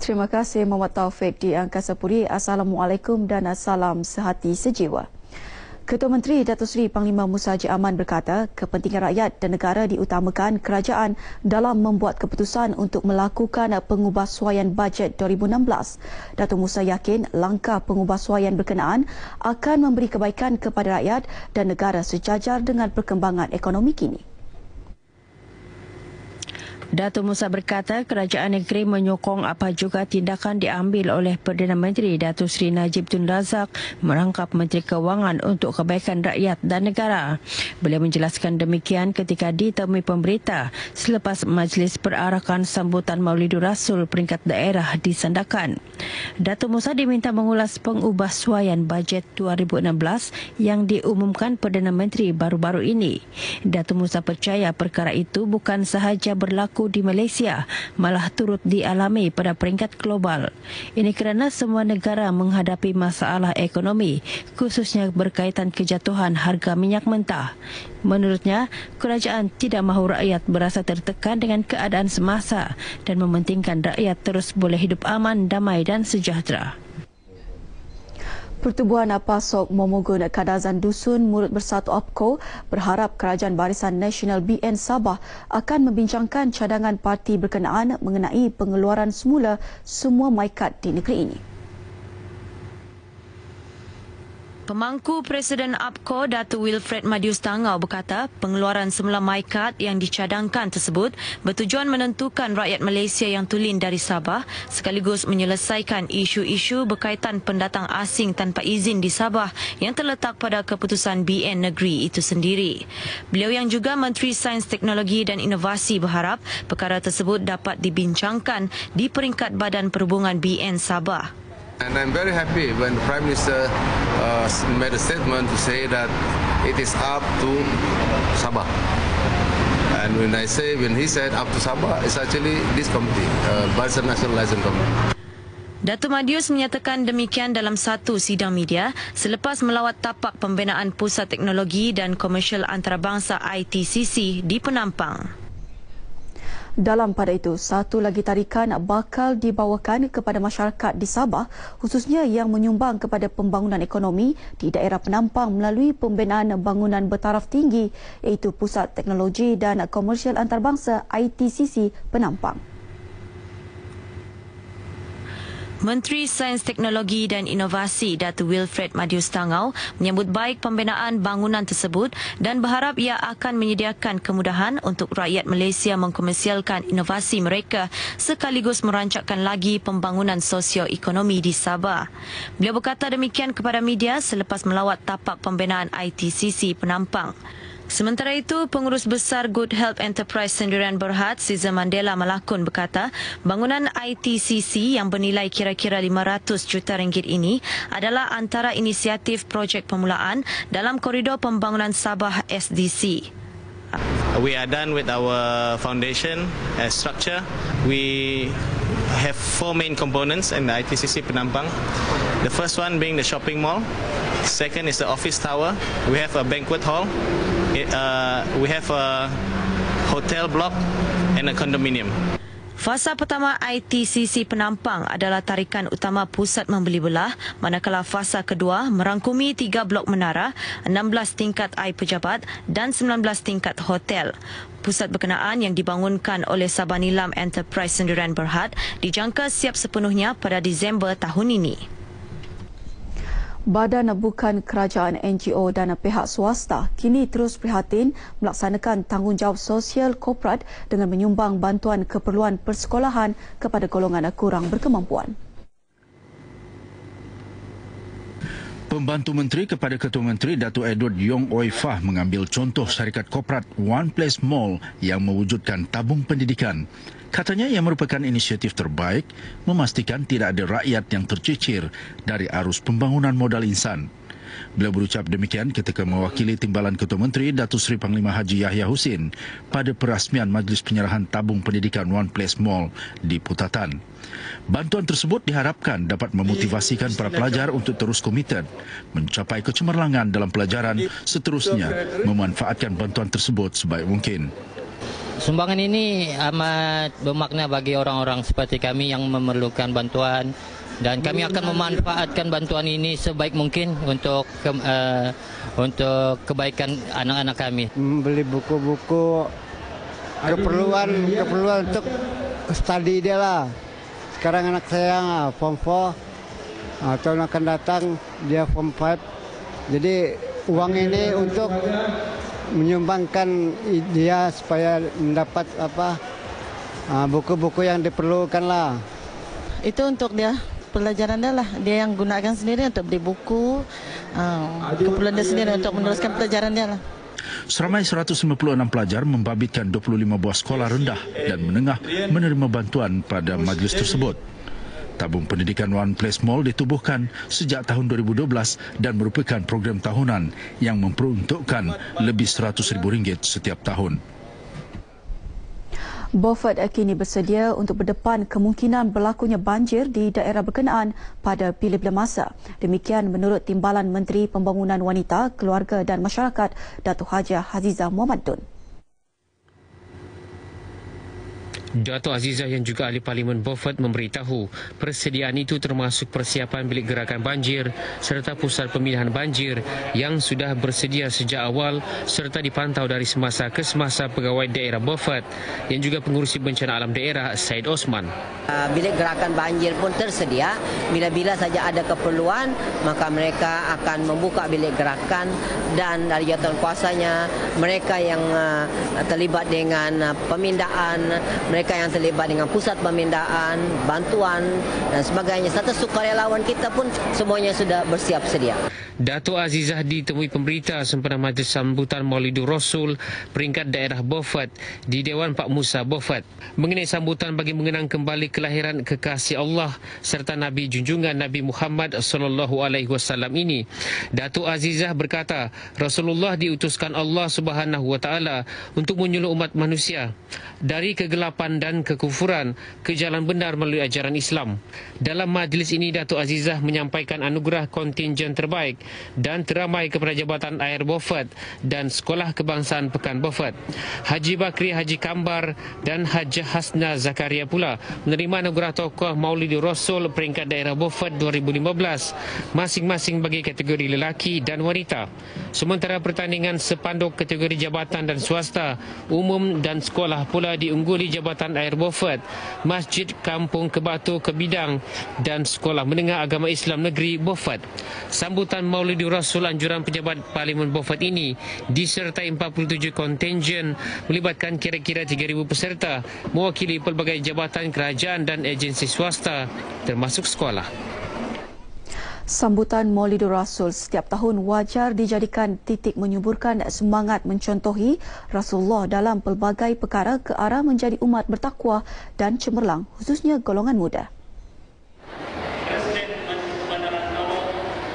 Terima kasih Muhammad Taufik di Angkasa Puri. Assalamualaikum dan salam sehati sejiwa. Ketua Menteri Datuk Seri Panglima Musa Haji Aman berkata, kepentingan rakyat dan negara diutamakan kerajaan dalam membuat keputusan untuk melakukan pengubahsuaian bajet 2016. Datuk Musa yakin langkah pengubahsuaian berkenaan akan memberi kebaikan kepada rakyat dan negara sejajar dengan perkembangan ekonomi kini. Datuk Musa berkata kerajaan negeri menyokong apa juga tindakan diambil oleh Perdana Menteri Datuk Seri Najib Tun Razak merangkap Menteri Kewangan untuk kebaikan rakyat dan negara. Beliau menjelaskan demikian ketika ditemui pemberita selepas majlis perarakan sambutan Maulidur Rasul peringkat daerah di Sandakan. Datuk Musa diminta mengulas pengubahsuaian bajet 2016 yang diumumkan Perdana Menteri baru-baru ini. Datuk Musa percaya perkara itu bukan sahaja berlaku di Malaysia, malah turut dialami pada peringkat global. Ini kerana semua negara menghadapi masalah ekonomi, khususnya berkaitan kejatuhan harga minyak mentah. Menurutnya, kerajaan tidak mahu rakyat berasa tertekan dengan keadaan semasa dan mementingkan rakyat terus boleh hidup aman, damai dan sejahtera. Pertubuhan Pasok Momogun Kadazan Dusun Murid Bersatu APCO berharap Kerajaan Barisan Nasional BN Sabah akan membincangkan cadangan parti berkenaan mengenai pengeluaran semula semua MyKad di negeri ini. Pemangku Presiden APCO Datuk Wilfred Madius Tangau berkata pengeluaran semula MyKad yang dicadangkan tersebut bertujuan menentukan rakyat Malaysia yang tulen dari Sabah sekaligus menyelesaikan isu-isu berkaitan pendatang asing tanpa izin di Sabah yang terletak pada keputusan BN negeri itu sendiri. Beliau yang juga Menteri Sains, Teknologi dan Inovasi berharap perkara tersebut dapat dibincangkan di peringkat Badan Perhubungan BN Sabah. And I'm very happy when the Prime Minister made a statement to say that it is up to Sabah. And when he said up to Sabah, it's actually this committee, Barisan Nasional Liaison Committee. Datuk Madius menyatakan demikian dalam satu sidang media selepas melawat tapak pembinaan Pusat Teknologi dan Komersial Antarabangsa ITCC di Penampang. Dalam pada itu, satu lagi tarikan bakal dibawakan kepada masyarakat di Sabah, khususnya yang menyumbang kepada pembangunan ekonomi di daerah Penampang melalui pembinaan bangunan bertaraf tinggi iaitu Pusat Teknologi dan Komersial Antarabangsa ITCC Penampang. Menteri Sains, Teknologi dan Inovasi Datuk Wilfred Madius Tangau menyambut baik pembinaan bangunan tersebut dan berharap ia akan menyediakan kemudahan untuk rakyat Malaysia mengkomersialkan inovasi mereka sekaligus merancangkan lagi pembangunan sosio-ekonomi di Sabah. Beliau berkata demikian kepada media selepas melawat tapak pembinaan ITCC Penampang. Sementara itu, Pengurus Besar Good Health Enterprise Sendirian Berhad, Caesar Mandela Malakun berkata, bangunan ITCC yang bernilai kira-kira 500 juta ringgit ini adalah antara inisiatif projek permulaan dalam koridor pembangunan Sabah SDC. We are done with our foundation as structure. We have four main components in the ITCC Penampang. The first one being the shopping mall. Second is the office tower. We have a banquet hall. We have a hotel block and a condominium. Fasa pertama ITCC Penampang adalah tarikan utama pusat membeli belah, manakala fasa kedua merangkumi 3 blok menara, 16 tingkat air pejabat dan 19 tingkat hotel. Pusat berkenaan yang dibangunkan oleh Sabah Nilam Enterprise Sendirian Berhad dijangka siap sepenuhnya pada Disember tahun ini. Badan bukan kerajaan NGO dan pihak swasta kini terus prihatin melaksanakan tanggungjawab sosial korporat dengan menyumbang bantuan keperluan persekolahan kepada golongan kurang berkemampuan. Pembantu Menteri kepada Ketua Menteri Datuk Edward Yong Oi Fah mengambil contoh syarikat korporat One Place Mall yang mewujudkan tabung pendidikan. Katanya ia merupakan inisiatif terbaik memastikan tidak ada rakyat yang tercicir dari arus pembangunan modal insan. Beliau berucap demikian ketika mewakili Timbalan Ketua Menteri Datuk Seri Panglima Haji Yahya Husin pada perasmian Majlis Penyerahan Tabung Pendidikan One Place Mall di Putatan. Bantuan tersebut diharapkan dapat memotivasikan para pelajar untuk terus komited mencapai kecemerlangan dalam pelajaran, seterusnya memanfaatkan bantuan tersebut sebaik mungkin. Sumbangan ini amat bermakna bagi orang-orang seperti kami yang memerlukan bantuan, dan kami akan memanfaatkan bantuan ini sebaik mungkin untuk kebaikan anak-anak kami. Beli buku-buku, keperluan untuk studi dia lah. Sekarang anak saya form 4, tahun akan datang dia form 5. Jadi uang ini untuk menyumbangkan dia supaya mendapat buku-buku yang diperlukan lah. Itu untuk dia pelajaran dia lah. Dia yang gunakan sendiri untuk beli buku, keperluan dia sendiri untuk meneruskan pelajaran dia lah. Seramai 156 pelajar membabitkan 25 buah sekolah rendah dan menengah menerima bantuan pada majlis tersebut. Tabung pendidikan One Place Mall ditubuhkan sejak tahun 2012 dan merupakan program tahunan yang memperuntukkan lebih RM100,000 setiap tahun. Beaufort kini bersedia untuk berdepan kemungkinan berlakunya banjir di daerah berkenaan pada bila-bila masa. Demikian menurut Timbalan Menteri Pembangunan Wanita, Keluarga dan Masyarakat, Datuk Hajah Azizah Mohamad Tun. Datuk Azizah yang juga ahli Parlimen Beaufort memberitahu persediaan itu termasuk persiapan bilik gerakan banjir serta pusat pemilihan banjir yang sudah bersedia sejak awal serta dipantau dari semasa ke semasa pegawai daerah Beaufort yang juga pengurusi bencana alam daerah Said Osman. Bilik gerakan banjir pun tersedia. Bila-bila saja ada keperluan, maka mereka akan membuka bilik gerakan, dan dari jawatan kuasanya mereka yang terlibat dengan pemindaan, mereka yang terlibat dengan pusat pemindaan, bantuan dan sebagainya, serta sukarelawan kita pun semuanya sudah bersiap sedia. Datuk Azizah ditemui pemberita sempena majlis sambutan Maulidur Rasul peringkat daerah Beaufort di Dewan Pak Musa Beaufort mengenai sambutan bagi mengenang kembali kelahiran kekasih Allah serta Nabi junjungan Nabi Muhammad SAW ini. Datuk Azizah berkata, Rasulullah diutuskan Allah Subhanahu Wa Taala untuk menyuluh umat manusia dari kegelapan dan kekufuran ke jalan benar melalui ajaran Islam. Dalam majlis ini, Datuk Azizah menyampaikan anugerah kontingen terbaik dan teramai kepada Jabatan Air Beaufort dan Sekolah Kebangsaan Pekan Beaufort. Haji Bakri Haji Kambar dan Haji Hasna Zakaria pula menerima anugerah tokoh Maulidur Rasul peringkat daerah Beaufort 2015 masing-masing bagi kategori lelaki dan wanita. Sementara pertandingan sepanduk kategori jabatan dan swasta, umum dan sekolah pula diungguli Jabatan Air Beaufort, Masjid Kampung Kebatu Kebidang dan Sekolah Menengah Agama Islam Negeri Beaufort. Sambutan Maulidur Rasul anjuran pejabat Parlimen Beaufort ini disertai 47 kontingen melibatkan kira-kira 3,000 peserta mewakili pelbagai jabatan kerajaan dan agensi swasta termasuk sekolah. Sambutan Maulidur Rasul setiap tahun wajar dijadikan titik menyuburkan semangat mencontohi Rasulullah dalam pelbagai perkara ke arah menjadi umat bertakwa dan cemerlang, khususnya golongan muda.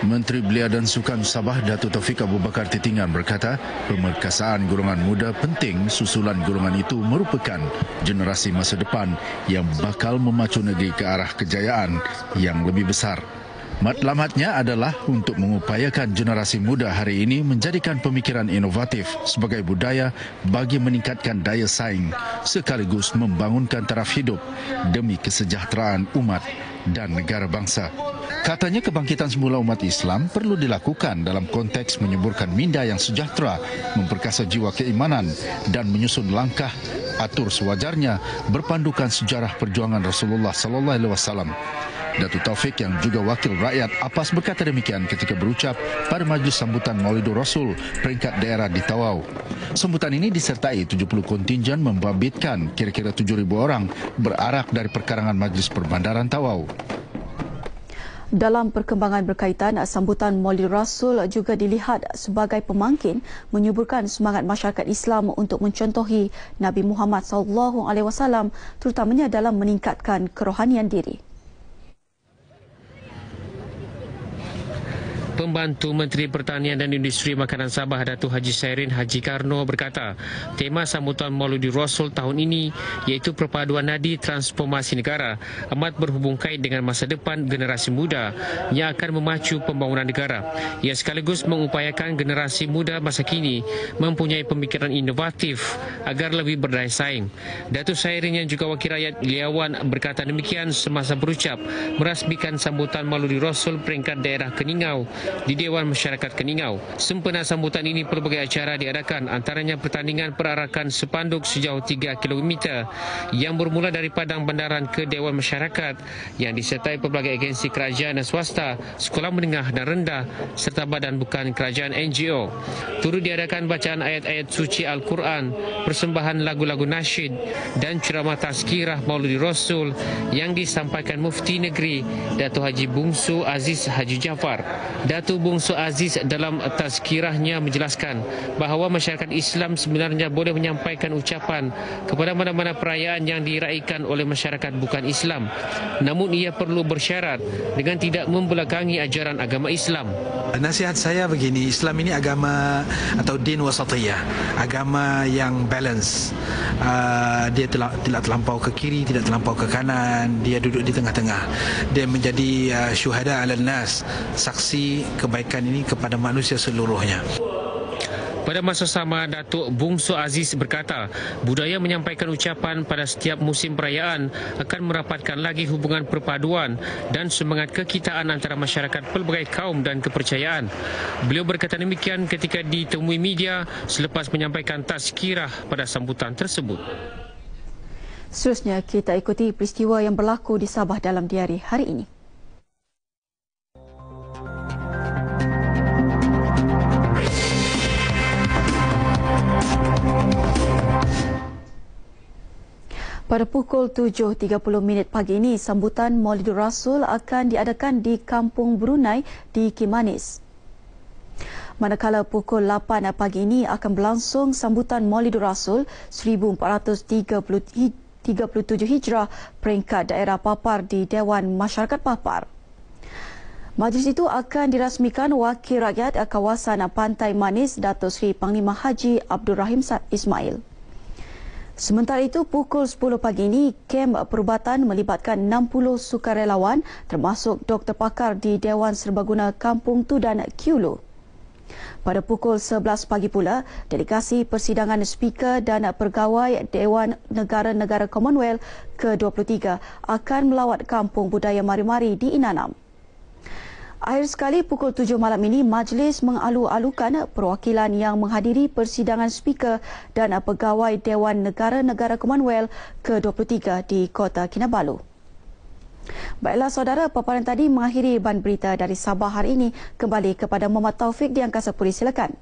Menteri Belia dan Sukan Sabah Datuk Taufik Abu Bakar Titingan berkata, pemerkasaan golongan muda penting susulan golongan itu merupakan generasi masa depan yang bakal memacu negeri ke arah kejayaan yang lebih besar. Matlamatnya adalah untuk mengupayakan generasi muda hari ini menjadikan pemikiran inovatif sebagai budaya bagi meningkatkan daya saing sekaligus membangunkan taraf hidup demi kesejahteraan umat dan negara bangsa. Katanya kebangkitan semula umat Islam perlu dilakukan dalam konteks menyuburkan minda yang sejahtera, memperkasa jiwa keimanan dan menyusun langkah atur sewajarnya berpandukan sejarah perjuangan Rasulullah sallallahu alaihi wasallam. Datuk Taufik yang juga wakil rakyat APAS berkata demikian ketika berucap pada majlis sambutan Maulidur Rasul peringkat daerah di Tawau. Sambutan ini disertai 70 kontingen membabitkan kira-kira 7,000 orang berarak dari perkarangan Majlis Perbandaran Tawau. Dalam perkembangan berkaitan, sambutan Maulidur Rasul juga dilihat sebagai pemangkin menyuburkan semangat masyarakat Islam untuk mencontohi Nabi Muhammad SAW, terutamanya dalam meningkatkan kerohanian diri. Pembantu Menteri Pertanian dan Industri Makanan Sabah Datuk Haji Sairin Haji Karno berkata, tema sambutan Maulidi Rasul tahun ini iaitu perpaduan nadi transformasi negara amat berhubung kait dengan masa depan generasi muda yang akan memacu pembangunan negara. Ia sekaligus mengupayakan generasi muda masa kini mempunyai pemikiran inovatif agar lebih berdaya saing. Datuk Sairin yang juga Wakil Rakyat Liawan berkata demikian semasa berucap merasmikan sambutan Maulidi Rasul peringkat daerah Keningau di Dewan Masyarakat Keningau. Sempena sambutan ini pelbagai acara diadakan, antaranya pertandingan perarakan sepanduk sejauh 3 km yang bermula dari Padang Bandaran ke Dewan Masyarakat yang disertai pelbagai agensi kerajaan dan swasta, sekolah menengah dan rendah serta badan bukan kerajaan NGO. Turut diadakan bacaan ayat-ayat suci Al-Quran, persembahan lagu-lagu nasyid dan ceramah tazkirah Maulidi Rasul yang disampaikan Mufti Negeri Datuk Haji Bungsu Aziz Haji Jaafar. Datuk Bungsu Aziz dalam tazkirahnya menjelaskan bahawa masyarakat Islam sebenarnya boleh menyampaikan ucapan kepada mana-mana perayaan yang diraikan oleh masyarakat bukan Islam. Namun ia perlu bersyarat dengan tidak membelakangi ajaran agama Islam. Nasihat saya begini, Islam ini agama atau din wasatiyah, agama yang balance. Dia tidak terlampau ke kiri, tidak terlampau ke kanan, dia duduk di tengah-tengah. Dia menjadi syuhada 'alan nas, saksi kebaikan ini kepada manusia seluruhnya. Pada masa sama, Datuk Bungsu Aziz berkata, budaya menyampaikan ucapan pada setiap musim perayaan akan merapatkan lagi hubungan perpaduan dan semangat kekitaan antara masyarakat pelbagai kaum dan kepercayaan. Beliau berkata demikian ketika ditemui media selepas menyampaikan tazkirah pada sambutan tersebut. Seterusnya, kita ikuti peristiwa yang berlaku di Sabah dalam diari hari ini. Pada pukul 7.30 pagi ini, sambutan Maulidi Rasul akan diadakan di Kampung Brunei di Kimanis. Manakala pukul 8 pagi ini akan berlangsung sambutan Maulidi Rasul 1437 Hijrah peringkat daerah Papar di Dewan Masyarakat Papar. Majlis itu akan dirasmikan Wakil Rakyat Kawasan Pantai Manis Datuk Seri Panglima Haji Abdul Rahim Ismail. Sementara itu, pukul 10 pagi ini, kem perubatan melibatkan 60 sukarelawan termasuk doktor pakar di Dewan Serbaguna Kampung Tudan Kiulu. Pada pukul 11 pagi pula, delegasi persidangan speaker dan pegawai Dewan Negara-Negara Commonwealth ke-23 akan melawat Kampung Budaya Mari-Mari di Inanam. Akhir sekali, pukul 7 malam ini, majlis mengalu-alukan perwakilan yang menghadiri persidangan speaker dan pegawai Dewan Negara-Negara Commonwealth ke-23 di Kota Kinabalu. Baiklah saudara, paparan tadi mengakhiri ban berita dari Sabah hari ini. Kembali kepada Muhammad Taufik di Angkasa Puri, silakan.